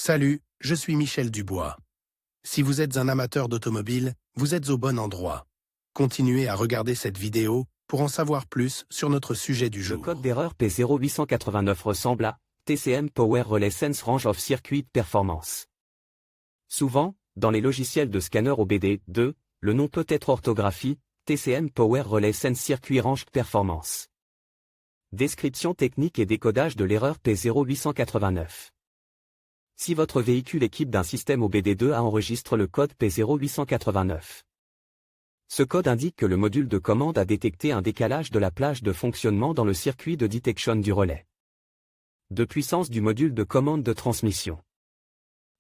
Salut, je suis Michel Dubois. Si vous êtes un amateur d'automobile, vous êtes au bon endroit. Continuez à regarder cette vidéo pour en savoir plus sur notre sujet du jour. Le code d'erreur P0889 ressemble à TCM Power Relay Sense Range of Circuit Performance. Souvent, dans les logiciels de scanner OBD2, le nom peut être orthographié TCM Power Relay Sense Circuit Range Performance. Description technique et décodage de l'erreur P0889. Si votre véhicule équipe d'un système OBD2 enregistre le code P0889. Ce code indique que le module de commande a détecté un décalage de la plage de fonctionnement dans le circuit de detection du relais de puissance du module de commande de transmission.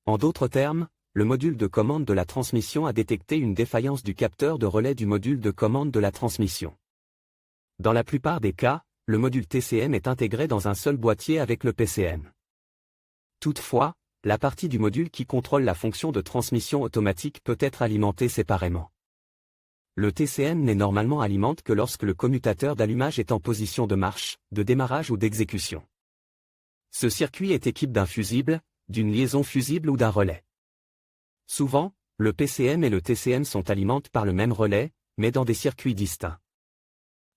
En d'autres termes, le module de commande de la transmission a détecté une défaillance du capteur de relais du module de commande de la transmission. Dans la plupart des cas, le module TCM est intégré dans un seul boîtier avec le PCM. Toutefois, la partie du module qui contrôle la fonction de transmission automatique peut être alimentée séparément. Le TCM n'est normalement alimenté que lorsque le commutateur d'allumage est en position de marche, de démarrage ou d'exécution. Ce circuit est équipé d'un fusible, d'une liaison fusible ou d'un relais. Souvent, le PCM et le TCM sont alimentés par le même relais, mais dans des circuits distincts.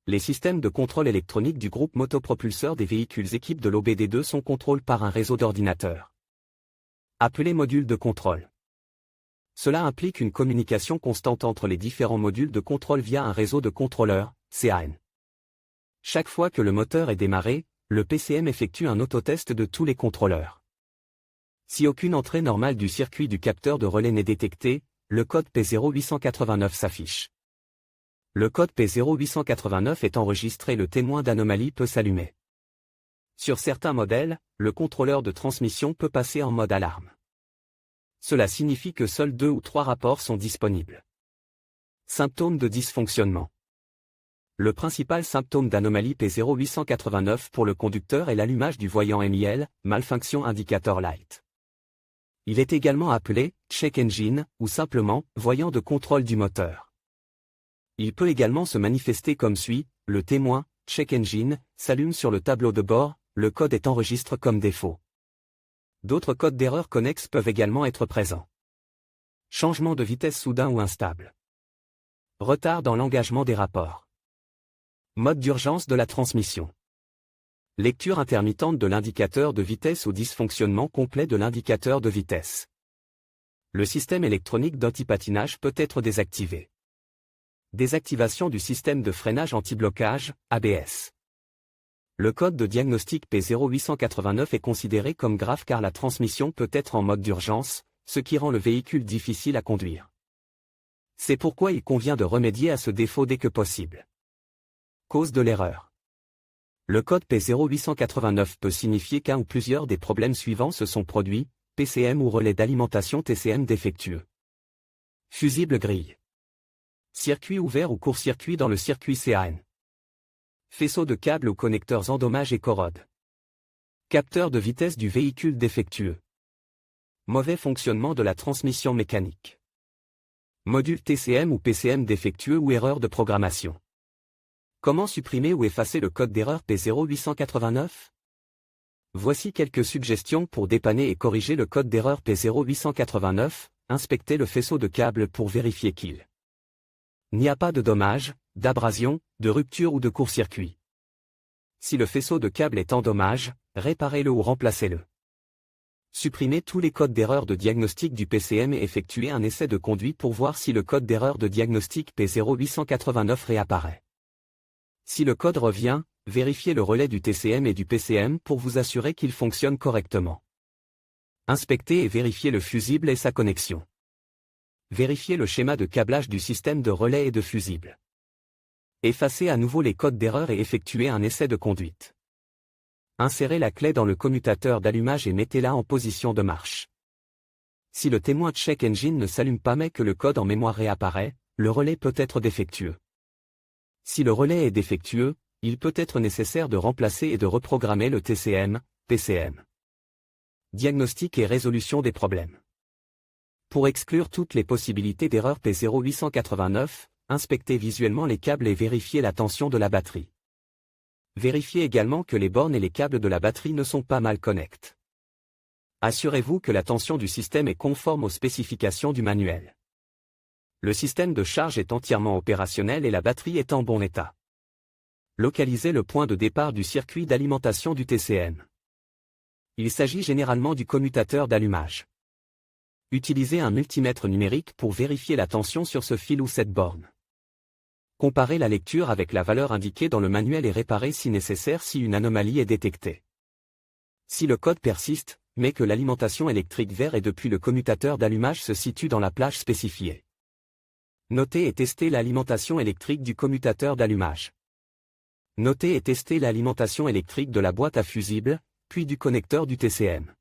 Les systèmes de contrôle électronique du groupe motopropulseur des véhicules équipés de l'OBD2 sont contrôlés par un réseau d'ordinateurs, appelé module de contrôle. Cela implique une communication constante entre les différents modules de contrôle via un réseau de contrôleurs, CAN. Chaque fois que le moteur est démarré, le PCM effectue un autotest de tous les contrôleurs. Si aucune entrée normale du circuit du capteur de relais n'est détectée, le code P0889 s'affiche. Le code P0889 est enregistré, le témoin d'anomalie peut s'allumer. Sur certains modèles, le contrôleur de transmission peut passer en mode alarme. Cela signifie que seuls 2 ou 3 rapports sont disponibles. Symptômes de dysfonctionnement. Le principal symptôme d'anomalie P0889 pour le conducteur est l'allumage du voyant MIL, Malfunction Indicator Light. Il est également appelé check engine ou simplement voyant de contrôle du moteur. Il peut également se manifester comme suit: le témoin check engine s'allume sur le tableau de bord, le code est enregistré comme défaut. D'autres codes d'erreur connexes peuvent également être présents. Changement de vitesse soudain ou instable. Retard dans l'engagement des rapports. Mode d'urgence de la transmission. Lecture intermittente de l'indicateur de vitesse ou dysfonctionnement complet de l'indicateur de vitesse. Le système électronique d'antipatinage peut être désactivé. Désactivation du système de freinage anti-blocage, ABS. Le code de diagnostic P0889 est considéré comme grave car la transmission peut être en mode d'urgence, ce qui rend le véhicule difficile à conduire. C'est pourquoi il convient de remédier à ce défaut dès que possible. Cause de l'erreur. Le code P0889 peut signifier qu'un ou plusieurs des problèmes suivants se sont produits: PCM ou relais d'alimentation TCM défectueux. Fusible grille. Circuit ouvert ou court-circuit dans le circuit CAN. Faisceau de câbles ou connecteurs endommagent et corrodent. Capteur de vitesse du véhicule défectueux. Mauvais fonctionnement de la transmission mécanique. Module TCM ou PCM défectueux ou erreur de programmation. Comment supprimer ou effacer le code d'erreur P0889? Voici quelques suggestions pour dépanner et corriger le code d'erreur P0889. Inspectez le faisceau de câbles pour vérifier qu'il n'y a pas de dommages, d'abrasion, de rupture ou de court-circuit. Si le faisceau de câble est en dommage, réparez-le ou remplacez-le. Supprimez tous les codes d'erreur de diagnostic du PCM et effectuez un essai de conduite pour voir si le code d'erreur de diagnostic P0889 réapparaît. Si le code revient, vérifiez le relais du TCM et du PCM pour vous assurer qu'ils fonctionnent correctement. Inspectez et vérifiez le fusible et sa connexion. Vérifiez le schéma de câblage du système de relais et de fusible. Effacez à nouveau les codes d'erreur et effectuez un essai de conduite. Insérez la clé dans le commutateur d'allumage et mettez-la en position de marche. Si le témoin check engine ne s'allume pas mais que le code en mémoire réapparaît, le relais peut être défectueux. Si le relais est défectueux, il peut être nécessaire de remplacer et de reprogrammer le TCM, PCM. Diagnostic et résolution des problèmes. Pour exclure toutes les possibilités d'erreur P0889, inspectez visuellement les câbles et vérifiez la tension de la batterie. Vérifiez également que les bornes et les câbles de la batterie ne sont pas mal connectés. Assurez-vous que la tension du système est conforme aux spécifications du manuel. Le système de charge est entièrement opérationnel et la batterie est en bon état. Localisez le point de départ du circuit d'alimentation du TCM. Il s'agit généralement du commutateur d'allumage. Utilisez un multimètre numérique pour vérifier la tension sur ce fil ou cette borne. Comparez la lecture avec la valeur indiquée dans le manuel et réparez si nécessaire si une anomalie est détectée. Si le code persiste, mais que l'alimentation électrique vers et depuis le commutateur d'allumage se situe dans la plage spécifiée. Notez et testez l'alimentation électrique du commutateur d'allumage. Notez et testez l'alimentation électrique de la boîte à fusibles, puis du connecteur du TCM.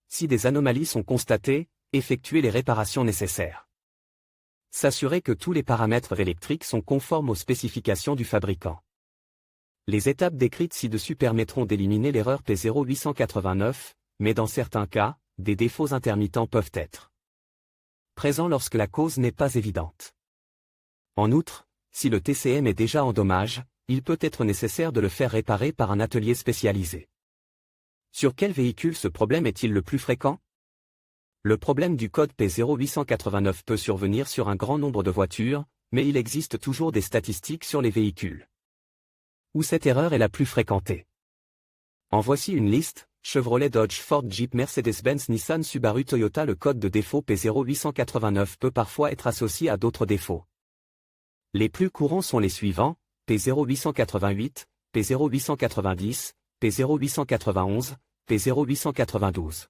Si des anomalies sont constatées, effectuez les réparations nécessaires. S'assurer que tous les paramètres électriques sont conformes aux spécifications du fabricant. Les étapes décrites ci-dessus permettront d'éliminer l'erreur P0889, mais dans certains cas, des défauts intermittents peuvent être présents lorsque la cause n'est pas évidente. En outre, si le TCM est déjà en dommage, il peut être nécessaire de le faire réparer par un atelier spécialisé. Sur quel véhicule ce problème est-il le plus fréquent? Le problème du code P0889 peut survenir sur un grand nombre de voitures, mais il existe toujours des statistiques sur les véhicules où cette erreur est la plus fréquentée. En voici une liste: Chevrolet, Dodge, Ford, Jeep, Mercedes-Benz, Nissan, Subaru, Toyota. Le code de défaut P0889 peut parfois être associé à d'autres défauts. Les plus courants sont les suivants: P0888, P0890, P0891, P0892.